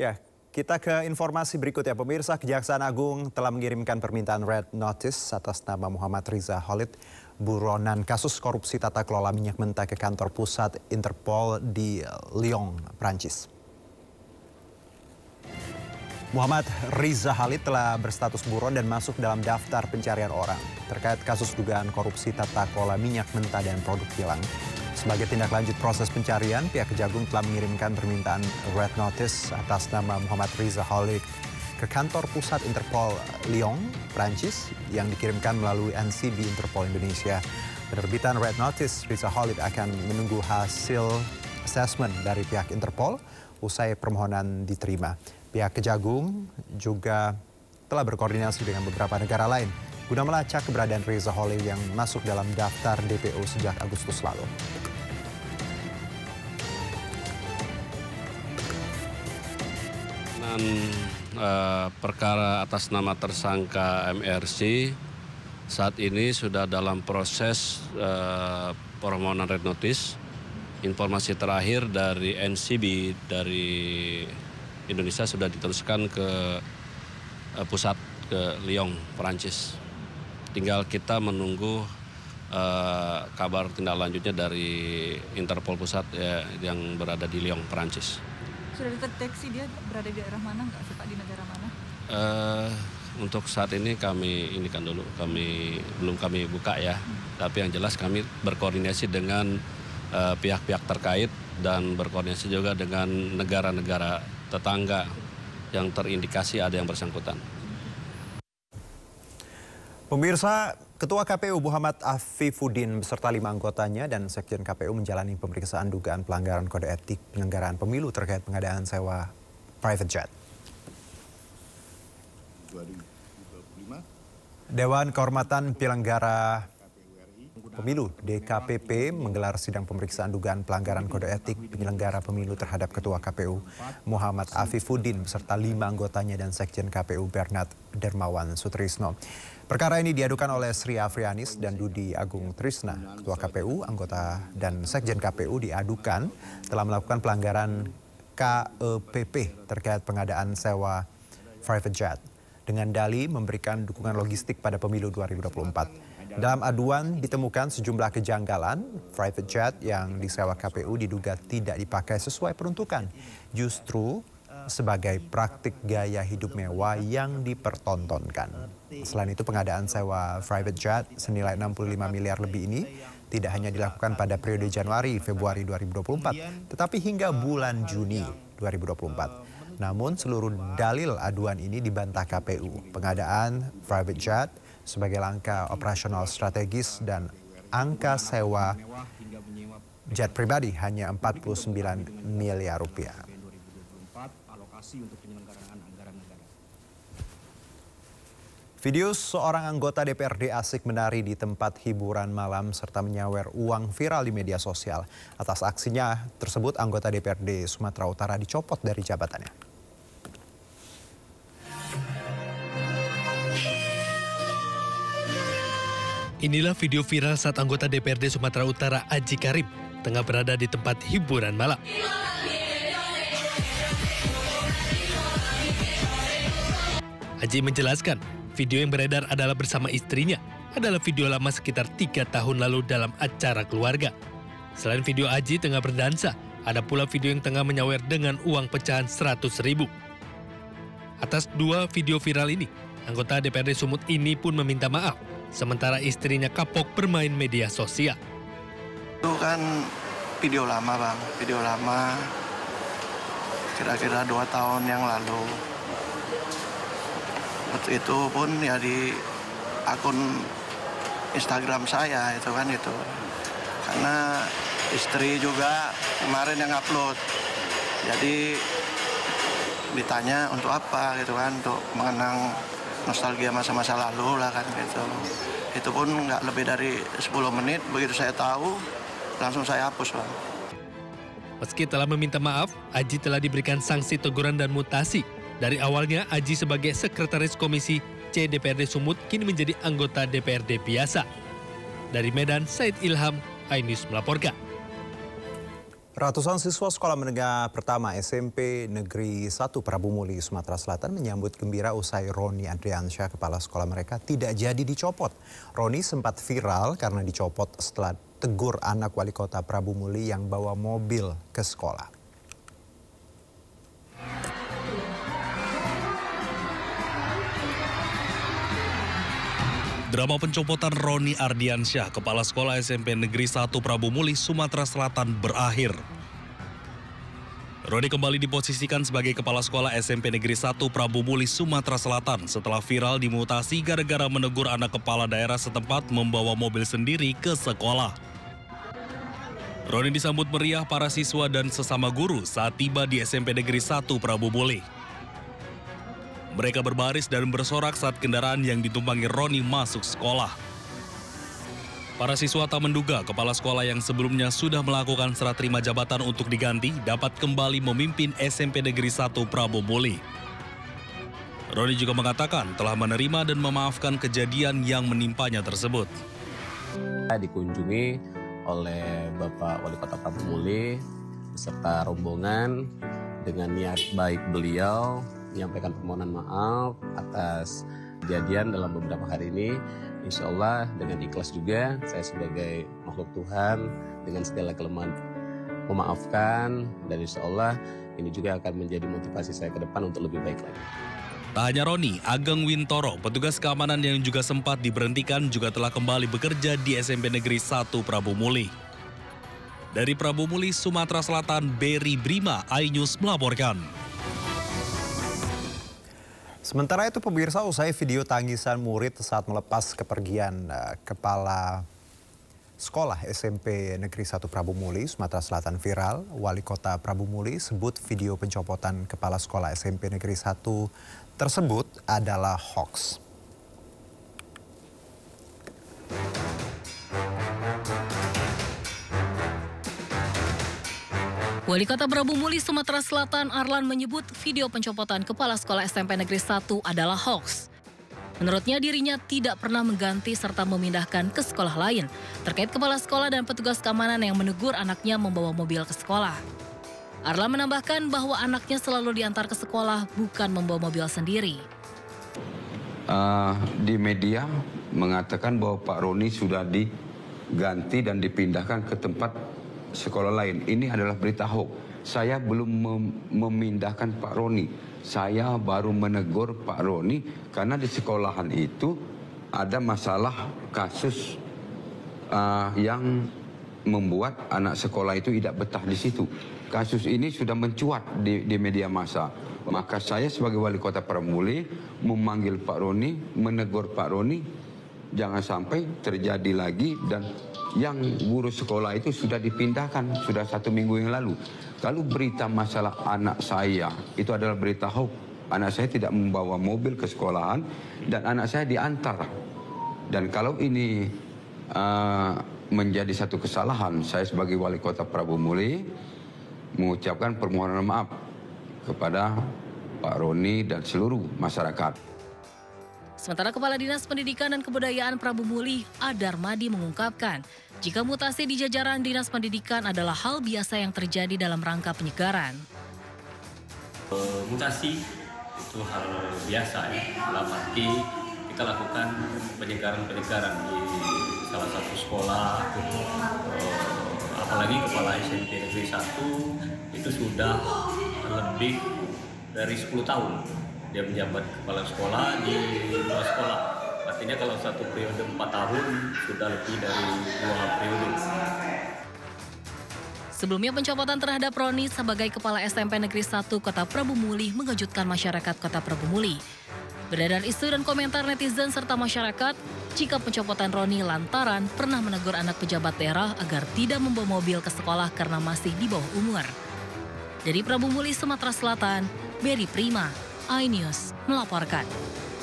Ya, kita ke informasi berikutnya. Pemirsa, Kejaksaan Agung telah mengirimkan permintaan red notice atas nama Muhammad Riza Khalid, buronan kasus korupsi tata kelola minyak mentah ke kantor pusat Interpol di Lyon, Prancis. Muhammad Riza Khalid telah berstatus buron dan masuk dalam daftar pencarian orang terkait kasus dugaan korupsi tata kelola minyak mentah dan produk kilang. Sebagai tindak lanjut proses pencarian, pihak Kejagung telah mengirimkan permintaan red notice atas nama Muhammad Riza Khalid ke kantor pusat Interpol Lyon, Prancis, yang dikirimkan melalui NCB Interpol Indonesia. Penerbitan red notice Riza Khalid akan menunggu hasil assessment dari pihak Interpol usai permohonan diterima. Pihak Kejagung juga telah berkoordinasi dengan beberapa negara lain guna melacak keberadaan Riza Khalid yang masuk dalam daftar DPO sejak Agustus lalu. Perkara atas nama tersangka MRC saat ini sudah dalam proses permohonan red notice. Informasi terakhir dari NCB dari Indonesia sudah diteruskan ke pusat ke Lyon, Prancis. Tinggal kita menunggu kabar tindak lanjutnya dari Interpol pusat yang berada di Lyon, Prancis. Sudah deteksi dia berada di daerah mana, nggak sih Pak, di negara mana? Untuk saat ini belum kami buka ya. Tapi yang jelas kami berkoordinasi dengan pihak-pihak terkait dan berkoordinasi juga dengan negara-negara tetangga yang terindikasi ada yang bersangkutan. Pemirsa, Ketua KPU Muhammad Afifuddin beserta 5 anggotanya dan Sekjen KPU menjalani pemeriksaan dugaan pelanggaran kode etik penyelenggaraan pemilu terkait pengadaan sewa private jet. Dewan Kehormatan Penyelenggara Pemilu DKPP menggelar sidang pemeriksaan dugaan pelanggaran kode etik penyelenggara pemilu terhadap Ketua KPU Muhammad Afifuddin beserta 5 anggotanya dan Sekjen KPU Bernard Dermawan Sutrisno. Perkara ini diadukan oleh Sri Afrianis dan Dudi Agung Trisna. Ketua KPU, anggota dan Sekjen KPU diadukan telah melakukan pelanggaran KEPP terkait pengadaan sewa private jet dengan dalih memberikan dukungan logistik pada pemilu 2024. Dalam aduan ditemukan sejumlah kejanggalan, private jet yang disewa KPU diduga tidak dipakai sesuai peruntukan, justru sebagai praktik gaya hidup mewah yang dipertontonkan. Selain itu, pengadaan sewa private jet senilai 65 miliar lebih ini tidak hanya dilakukan pada periode Januari-Februari 2024, tetapi hingga bulan Juni 2024. Namun seluruh dalil aduan ini dibantah KPU. Pengadaan private jet sebagai langkah operasional strategis dan angka sewa jet pribadi hanya 49 miliar rupiah. Video seorang anggota DPRD asik menari di tempat hiburan malam serta menyawer uang viral di media sosial. Atas aksinya tersebut, anggota DPRD Sumatera Utara dicopot dari jabatannya. Inilah video viral saat anggota DPRD Sumatera Utara Aji Karim tengah berada di tempat hiburan malam. Aji menjelaskan, video yang beredar adalah bersama istrinya, adalah video lama sekitar 3 tahun lalu dalam acara keluarga. Selain video Aji tengah berdansa, ada pula video yang tengah menyawer dengan uang pecahan 100.000. Atas 2 video viral ini, anggota DPRD Sumut ini pun meminta maaf, sementara istrinya kapok bermain media sosial. Itu kan video lama Bang, video lama kira-kira 2 tahun yang lalu. Waktu itu pun ya di akun Instagram saya itu kan itu. Karena istri juga kemarin yang upload. Jadi ditanya untuk apa gitu kan, untuk mengenang nostalgia masa-masa lalu lah kan gitu. Itu pun nggak lebih dari 10 menit, begitu saya tahu langsung saya hapus Bang. Meski telah meminta maaf, Aji telah diberikan sanksi teguran dan mutasi. Dari awalnya Aji sebagai Sekretaris Komisi C DPRD Sumut kini menjadi anggota DPRD biasa. Dari Medan, Said Ilham, iNews melaporkan. Ratusan siswa sekolah menengah pertama SMP Negeri 1 Prabu Muli, Sumatera Selatan menyambut gembira usai Roni Andriansyah, kepala sekolah mereka, tidak jadi dicopot. Roni sempat viral karena dicopot setelah tegur anak wali kota Prabu Muli yang bawa mobil ke sekolah. Drama pencopotan Roni Ardiansyah, kepala sekolah SMP Negeri 1 Prabu Muli, Sumatera Selatan berakhir. Roni kembali diposisikan sebagai kepala sekolah SMP Negeri 1 Prabu Muli, Sumatera Selatan setelah viral dimutasi gara-gara menegur anak kepala daerah setempat membawa mobil sendiri ke sekolah. Roni disambut meriah para siswa dan sesama guru saat tiba di SMP Negeri 1 Prabu Muli. Mereka berbaris dan bersorak saat kendaraan yang ditumpangi Roni masuk sekolah. Para siswa tak menduga kepala sekolah yang sebelumnya sudah melakukan serah terima jabatan untuk diganti dapat kembali memimpin SMP Negeri 1 Prabu Muli. Roni juga mengatakan telah menerima dan memaafkan kejadian yang menimpanya tersebut. Dikunjungi oleh Bapak Wali Kota Prabu Muli beserta rombongan dengan niat baik beliau menyampaikan permohonan maaf atas kejadian dalam beberapa hari ini. Insya Allah dengan ikhlas juga saya sebagai makhluk Tuhan dengan segala kelemahan memaafkan, dan insya Allah ini juga akan menjadi motivasi saya ke depan untuk lebih baik lagi. Tak hanya Roni, Ageng Wintoro, petugas keamanan yang juga sempat diberhentikan juga telah kembali bekerja di SMP Negeri 1 Prabu Muli. Dari Prabu Muli, Sumatera Selatan, Beri Brima, iNews melaporkan. Sementara itu pemirsa, usai video tangisan murid saat melepas kepergian kepala sekolah SMP Negeri 1 Prabu Muli, Sumatera Selatan viral, Wali Kota Prabu Muli sebut video pencopotan kepala sekolah SMP Negeri 1 tersebut adalah hoax. Wali Kota Prabu Muli, Sumatera Selatan, Arlan menyebut video pencopotan kepala sekolah SMP Negeri 1 adalah hoax. Menurutnya dirinya tidak pernah mengganti serta memindahkan ke sekolah lain terkait kepala sekolah dan petugas keamanan yang menegur anaknya membawa mobil ke sekolah. Arlan menambahkan bahwa anaknya selalu diantar ke sekolah, bukan membawa mobil sendiri. Di media mengatakan bahwa Pak Roni sudah diganti dan dipindahkan ke tempat sekolah lain. Ini adalah berita hoax. Saya belum memindahkan Pak Roni. Saya baru menegur Pak Roni karena di sekolahan itu ada masalah kasus yang membuat anak sekolah itu tidak betah di situ. Kasus ini sudah mencuat di media massa. Maka saya sebagai Wali Kota Prabu Muli memanggil Pak Roni, menegur Pak Roni, jangan sampai terjadi lagi, dan yang guru sekolah itu sudah dipindahkan, sudah 1 minggu yang lalu. Kalau berita masalah anak saya, itu adalah berita hoax. Anak saya tidak membawa mobil ke sekolahan, dan anak saya diantar. Dan kalau ini menjadi satu kesalahan, saya sebagai Wali Kota Prabu Muli mengucapkan permohonan maaf kepada Pak Roni dan seluruh masyarakat. Sementara Kepala Dinas Pendidikan dan Kebudayaan Prabu Muli, Adar Madi, mengungkapkan jika mutasi di jajaran Dinas Pendidikan adalah hal biasa yang terjadi dalam rangka penyegaran. Mutasi itu hal biasa ya, dalam arti kita lakukan penyegaran-penyegaran di salah satu sekolah, apalagi kepala SMP Negeri 1 itu sudah lebih dari 10 tahun. Dia menjabat kepala sekolah di 2 sekolah. Artinya kalau 1 periode 4 tahun, sudah lebih dari 2 periode. Sebelumnya pencopotan terhadap Roni sebagai Kepala SMP Negeri 1 Kota Prabu Muli mengejutkan masyarakat Kota Prabu Muli. Beredar isu dan komentar netizen serta masyarakat jika pencopotan Roni lantaran pernah menegur anak pejabat daerah agar tidak membawa mobil ke sekolah karena masih di bawah umur. Dari Prabu Muli, Sumatera Selatan, Beri Prima, iNews melaporkan.